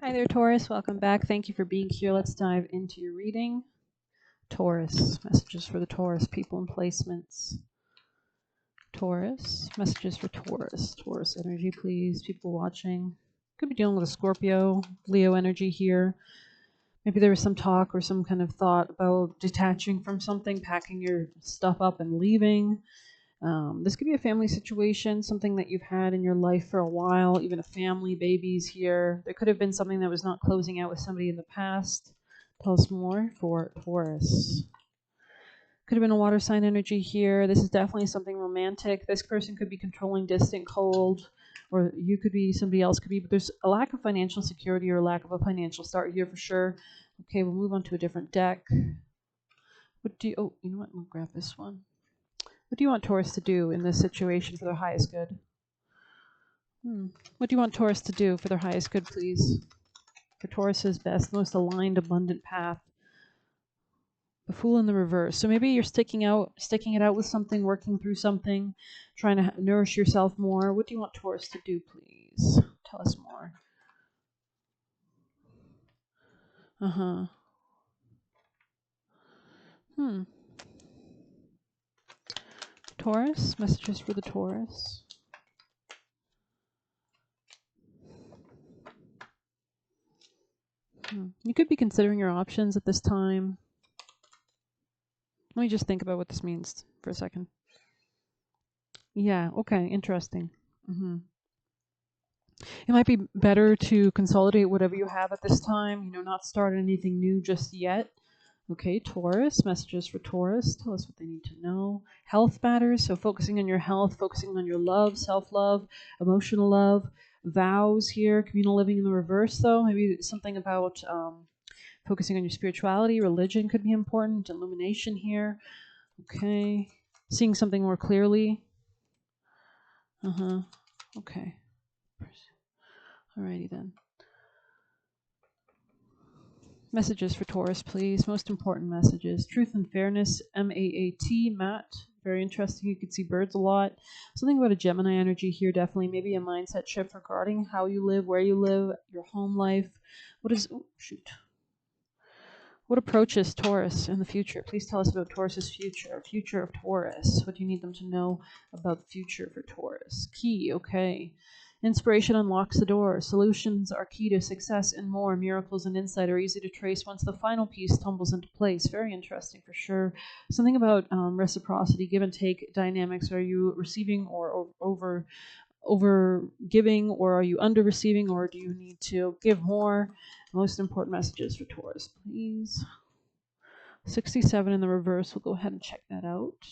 Hi there, Taurus. Welcome back. Thank you for being here. Let's dive into your reading. Taurus, messages for the Taurus, people and placements. Taurus, messages for Taurus. Taurus energy, please. People watching. Could be dealing with a Scorpio, Leo energy here. Maybe there was some talk or some kind of thought about detaching from something, packing your stuff up and leaving. This could be a family situation, something that you've had in your life for a while, even a family, babies here. There could have been something that was not closing out with somebody in the past. Tell us more for Taurus. Could have been a water sign energy here. This is definitely something romantic. This person could be controlling, distant, cold, or you could be, somebody else could be, but there's a lack of financial security or lack of a financial start here for sure. Okay, we'll move on to a different deck. What do you, oh, you know what, we'll grab this one. What do you want Taurus to do in this situation for their highest good? What do you want Taurus to do for their highest good, please? For Taurus's best, most aligned, abundant path. The Fool in the reverse. So maybe you're sticking it out with something, working through something, trying to nourish yourself more. What do you want Taurus to do, please? Tell us more. Taurus, messages for the Taurus. You could be considering your options at this time. Let me just think about what this means for a second. Yeah, okay, interesting. It might be better to consolidate whatever you have at this time, not start anything new just yet. Okay, Taurus, messages for Taurus. Tell us what they need to know. Health matters, so focusing on your health, focusing on your love, self-love, emotional love. Vows here, communal living in the reverse, though. Maybe something about focusing on your spirituality, religion could be important, illumination here. Okay, seeing something more clearly. Okay. Alrighty then. Messages for Taurus, please. Most important messages. Truth and fairness, M-A-A-T, Matt. Very interesting. You could see birds a lot. Something about a Gemini energy here, definitely. Maybe a mindset shift regarding how you live, where you live, your home life. What approaches Taurus in the future? Please tell us about Taurus's future of Taurus. What do you need them to know about the future for Taurus? Key, okay. Inspiration unlocks the door. Solutions are key to success and more. Miracles and insight are easy to trace once the final piece tumbles into place. Very interesting for sure. Something about reciprocity, give and take dynamics. Are you receiving or over giving, or are you under receiving, or do you need to give more? Most important messages for Taurus, please. 67 in the reverse. We'll go ahead and check that out.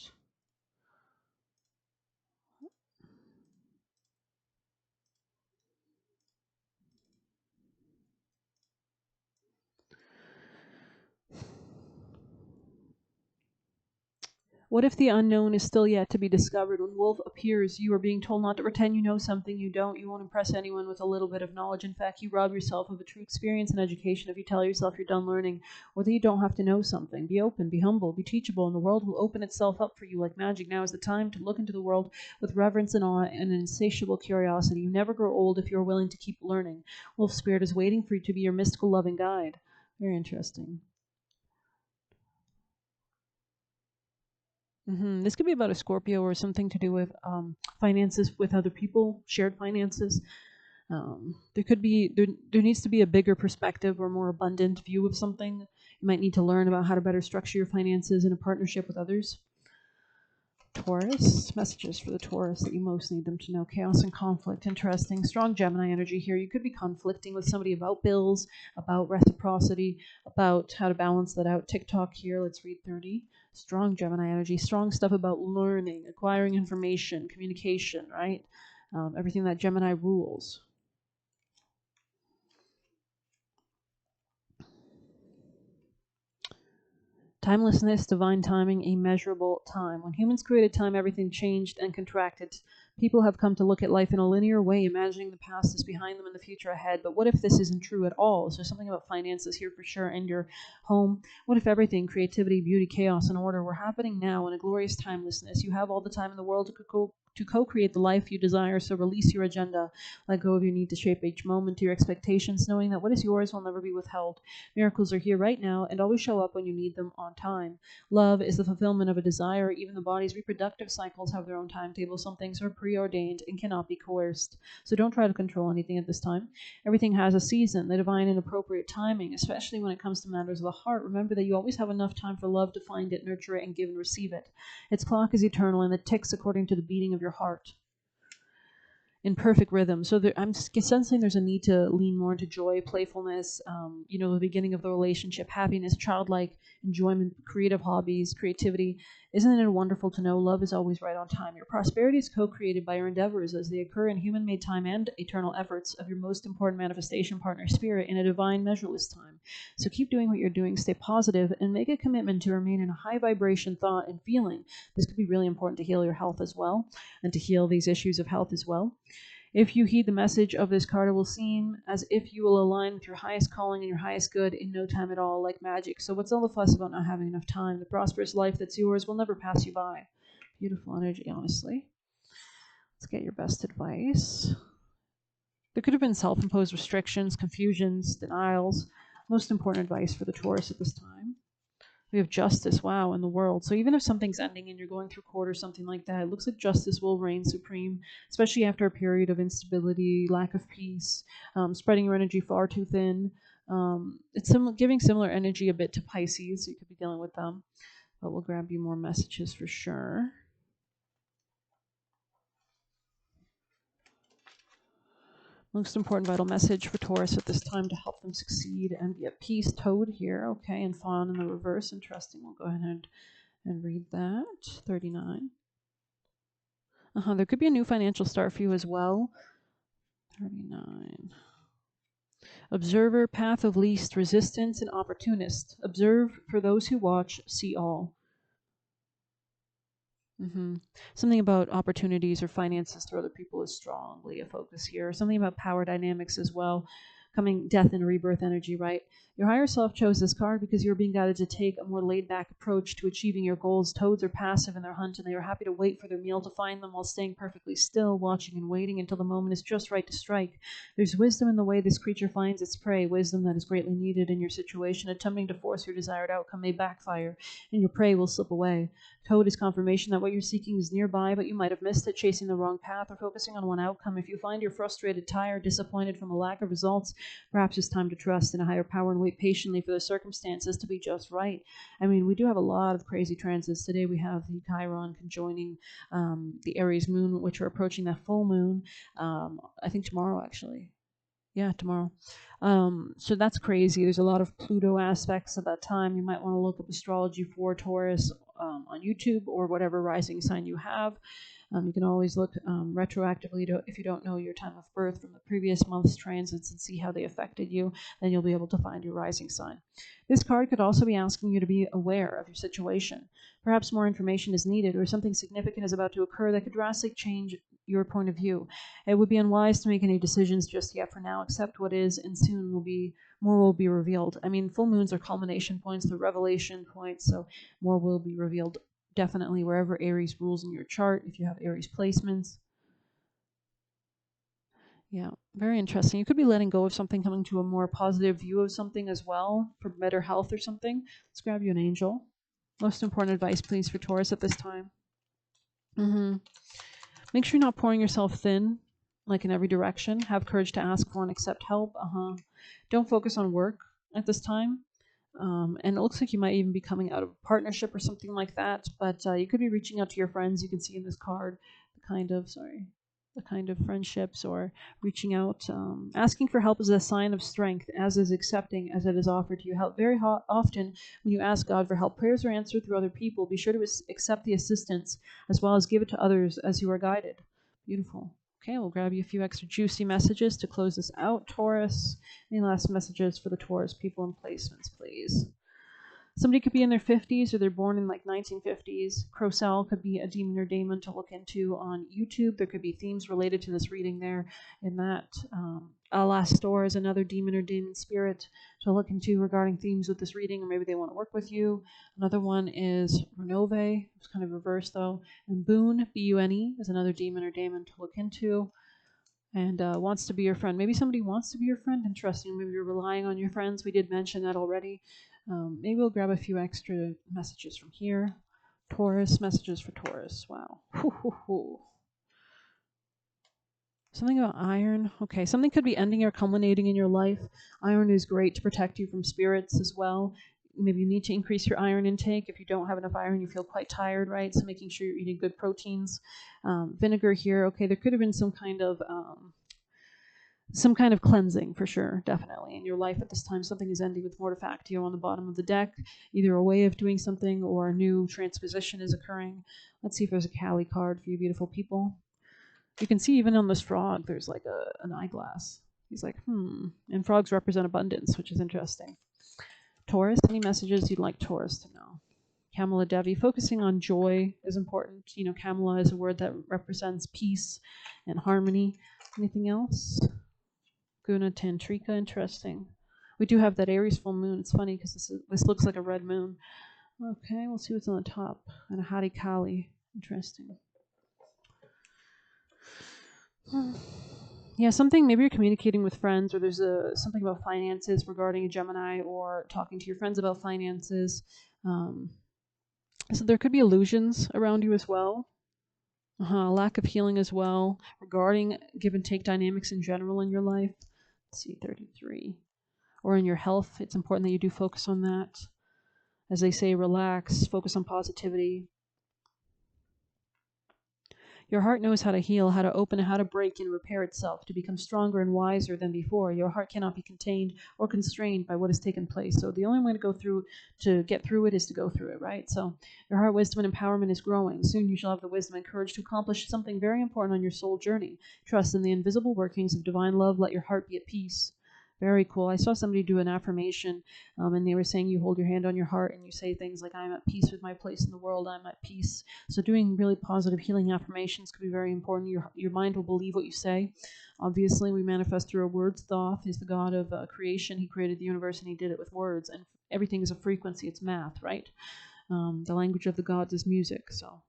What if the unknown is still yet to be discovered? When wolf appears, you are being told not to pretend you know something you don't. You won't impress anyone with a little bit of knowledge. In fact, you rob yourself of a true experience and education if you tell yourself you're done learning, or that you don't have to know something. Be open, be humble, be teachable, and the world will open itself up for you like magic. Now is the time to look into the world with reverence and awe and an insatiable curiosity. You never grow old if you're willing to keep learning. Wolf Spirit is waiting for you to be your mystical loving guide. Very interesting. This could be about a Scorpio or something to do with finances with other people, shared finances. There needs to be a bigger perspective or more abundant view of something. You might need to learn about how to better structure your finances in a partnership with others. Taurus, messages for the Taurus that you most need them to know. Chaos and conflict, interesting. Strong Gemini energy here. You could be conflicting with somebody about bills, about reciprocity, about how to balance that out. TikTok here, let's read 30. Strong Gemini energy, strong stuff about learning, acquiring information, communication, right? Everything that Gemini rules. Timelessness, divine timing, immeasurable time. When humans created time, everything changed and contracted. People have come to look at life in a linear way, imagining the past is behind them and the future ahead. But what if this isn't true at all? So something about finances here for sure, and your home. What if everything, creativity, beauty, chaos, and order, were happening now in a glorious timelessness? You have all the time in the world to to co-create the life you desire. So release your agenda. Let go of your need to shape each moment to your expectations, knowing that what is yours will never be withheld. Miracles are here right now and always show up when you need them on time. Love is the fulfillment of a desire. Even the body's reproductive cycles have their own timetable. Some things are preordained and cannot be coerced. So don't try to control anything at this time. Everything has a season, the divine and appropriate timing, especially when it comes to matters of the heart. Remember that you always have enough time for love to find it, nurture it, and give and receive it. Its clock is eternal and it ticks according to the beating of your heart in perfect rhythm. So I'm sensing there's a need to lean more into joy, playfulness, the beginning of the relationship, happiness, childlike enjoyment, creative hobbies, creativity. Isn't it wonderful to know love is always right on time? Your prosperity is co-created by your endeavors as they occur in human-made time and eternal efforts of your most important manifestation partner, spirit, in a divine measureless time. So keep doing what you're doing, stay positive, and make a commitment to remain in a high vibration thought and feeling. This could be really important to heal your health as well, and to heal these issues of health as well. If you heed the message of this card, it will seem as if you will align with your highest calling and your highest good in no time at all, like magic. So what's all the fuss about not having enough time? The prosperous life that's yours will never pass you by. Beautiful energy, honestly. Let's get your best advice. There could have been self-imposed restrictions, confusions, denials. Most important advice for the Taurus at this time. We have justice, wow, in the world. So even if something's ending and you're going through court or something like that, it looks like justice will reign supreme, especially after a period of instability, lack of peace, spreading your energy far too thin. It's giving similar energy a bit to Pisces, so you could be dealing with them. But we'll grab you more messages for sure. Most important vital message for Taurus at this time to help them succeed and be at peace. Toad here, okay, and Fawn in the reverse. Interesting. We'll go ahead and read that. 39. There could be a new financial start for you as well. 39. Observer, path of least resistance, and opportunist. Observe for those who watch, see all. Something about opportunities or finances through other people is strongly a focus here. Something about power dynamics as well. Coming death and rebirth energy, right? Your higher self chose this card because you're being guided to take a more laid-back approach to achieving your goals. Toads are passive in their hunt, and they are happy to wait for their meal to find them while staying perfectly still, watching and waiting until the moment is just right to strike. There's wisdom in the way this creature finds its prey, wisdom that is greatly needed in your situation. Attempting to force your desired outcome may backfire, and your prey will slip away. Toad is confirmation that what you're seeking is nearby, but you might have missed it, chasing the wrong path or focusing on one outcome. If you find you're frustrated, tired, disappointed from a lack of results, perhaps it's time to trust in a higher power and wait patiently for the circumstances to be just right. I mean, we do have a lot of crazy transits. Today we have the Chiron conjoining the Aries moon, which are approaching that full moon. I think tomorrow, actually. Yeah, tomorrow. So that's crazy. There's a lot of Pluto aspects at that time. You might want to look up astrology for Taurus on YouTube or whatever rising sign you have. You can always look retroactively if you don't know your time of birth from the previous month's transits and see how they affected you. Then you'll be able to find your rising sign. This card could also be asking you to be aware of your situation. Perhaps more information is needed or something significant is about to occur that could drastically change your point of view. It would be unwise to make any decisions just yet for now. Accept what is, and soon more will be revealed. I mean, full moons are culmination points, they're revelation points, so more will be revealed. Definitely wherever Aries rules in your chart, if you have Aries placements. Yeah, very interesting. You could be letting go of something, coming to a more positive view of something as well, for better health or something. Let's grab you an angel. Most important advice, please, for Taurus at this time. Make sure you're not pouring yourself thin, like in every direction. Have courage to ask for and accept help. Don't focus on work at this time. And it looks like you might even be coming out of a partnership or something like that. But you could be reaching out to your friends. You can see in this card the kind of friendships or reaching out. Asking for help is a sign of strength, as is accepting as it is offered to you. Help very often when you ask God for help, prayers are answered through other people. Be sure to accept the assistance as well as give it to others as you are guided. Beautiful. Okay, we'll grab you a few extra juicy messages to close this out, Taurus. Any last messages for the Taurus people and placements, please? Somebody could be in their 50s or they're born in like 1950s. Crocell could be a demon or daemon to look into on YouTube. There could be themes related to this reading there in that. Alastor is another demon or daemon spirit to look into regarding themes with this reading, or maybe they want to work with you. Another one is Renove. It's kind of reversed though. And Boone, B-U-N-E, is another demon or daemon to look into. And wants to be your friend. Maybe somebody wants to be your friend. Interesting. Maybe you're relying on your friends. We did mention that already. Maybe we'll grab a few extra messages from here. Taurus, messages for Taurus. Wow. Something about iron. Okay, something could be ending or culminating in your life. Iron is great to protect you from spirits as well. Maybe you need to increase your iron intake. If you don't have enough iron, you feel quite tired, right? So making sure you're eating good proteins. Vinegar here. Okay, there could have been some kind of cleansing for sure, definitely. In your life at this time, something is ending with Mortifactio on the bottom of the deck. Either a way of doing something or a new transposition is occurring. Let's see if there's a Kali card for you beautiful people. You can see even on this frog, there's like an eyeglass. He's like, And frogs represent abundance, which is interesting. Taurus, any messages you'd like Taurus to know? Kamala Devi, focusing on joy is important. You know, Kamala is a word that represents peace and harmony. Anything else? Guna Tantrika, interesting. We do have that Aries full moon. It's funny because this looks like a red moon. Okay, we'll see what's on the top. And a Hadi Kali. Interesting. Yeah, something, maybe you're communicating with friends, or there's something about finances regarding a Gemini, or talking to your friends about finances. So there could be illusions around you as well. Lack of healing as well regarding give and take dynamics in general in your life. Let's see, 33. Or in your health, it's important that you do focus on that. As they say, relax, focus on positivity. Your heart knows how to heal, how to open, how to break and repair itself, to become stronger and wiser than before. Your heart cannot be contained or constrained by what has taken place. So the only way to get through it is to go through it, right? So your heart wisdom and empowerment is growing. Soon you shall have the wisdom and courage to accomplish something very important on your soul journey. Trust in the invisible workings of divine love. Let your heart be at peace. Very cool. I saw somebody do an affirmation, and they were saying you hold your hand on your heart and you say things like, I'm at peace with my place in the world, I'm at peace. So doing really positive healing affirmations could be very important. Your mind will believe what you say. Obviously, we manifest through our words. Thoth is the god of creation. He created the universe and he did it with words. And everything is a frequency. It's math, right? The language of the gods is music. So,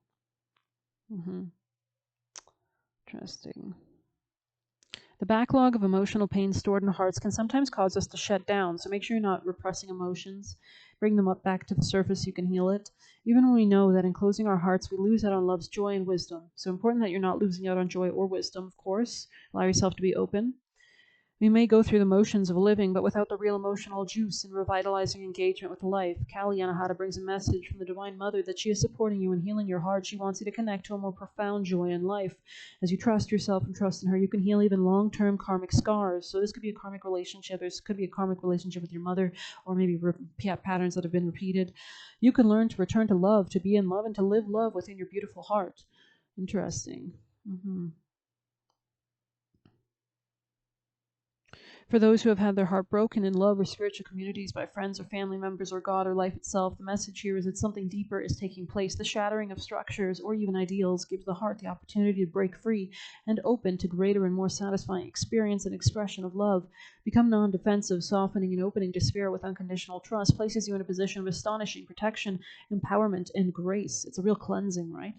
interesting. The backlog of emotional pain stored in our hearts can sometimes cause us to shut down, so make sure you're not repressing emotions. Bring them up back to the surface, you can heal it. Even when we know that in closing our hearts, we lose out on love's joy and wisdom. So important that you're not losing out on joy or wisdom, of course. Allow yourself to be open. We may go through the motions of living, but without the real emotional juice and revitalizing engagement with life. Kali Anahata brings a message from the Divine Mother that she is supporting you in healing your heart. She wants you to connect to a more profound joy in life. As you trust yourself and trust in her, you can heal even long-term karmic scars. So this could be a karmic relationship. This could be a karmic relationship with your mother, or maybe patterns that have been repeated. You can learn to return to love, to be in love, and to live love within your beautiful heart. Interesting. For those who have had their heart broken in love or spiritual communities by friends or family members or God or life itself, the message here is that something deeper is taking place. The shattering of structures or even ideals gives the heart the opportunity to break free and open to greater and more satisfying experience and expression of love. Become non-defensive, softening and opening to spirit with unconditional trust places you in a position of astonishing protection, empowerment, and grace. It's a real cleansing, right?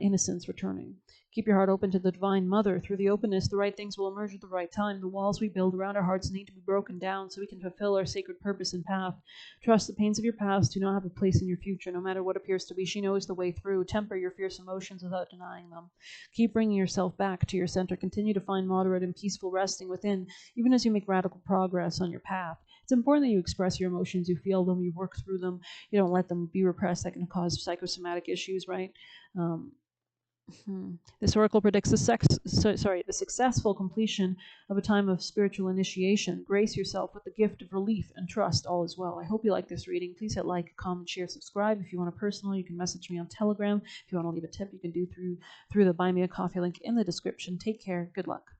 Innocence returning. Keep your heart open to the Divine Mother. Through the openness, the right things will emerge at the right time. The walls we build around our hearts need to be broken down so we can fulfill our sacred purpose and path. Trust the pains of your past do not have a place in your future, no matter what appears to be. She knows the way through. Temper your fierce emotions without denying them. Keep bringing yourself back to your center. Continue to find moderate and peaceful resting within, even as you make radical progress on your path. It's important that you express your emotions, you feel them, you work through them, you don't let them be repressed. That can cause psychosomatic issues, right? This oracle predicts the successful completion of a time of spiritual initiation. Grace yourself with the gift of relief and trust. All is well. I hope you like this reading. Please hit like, comment, share, subscribe. If you want a personal, you can message me on Telegram. If you want to leave a tip, you can do through the Buy Me a Coffee link in the description. Take care. Good luck.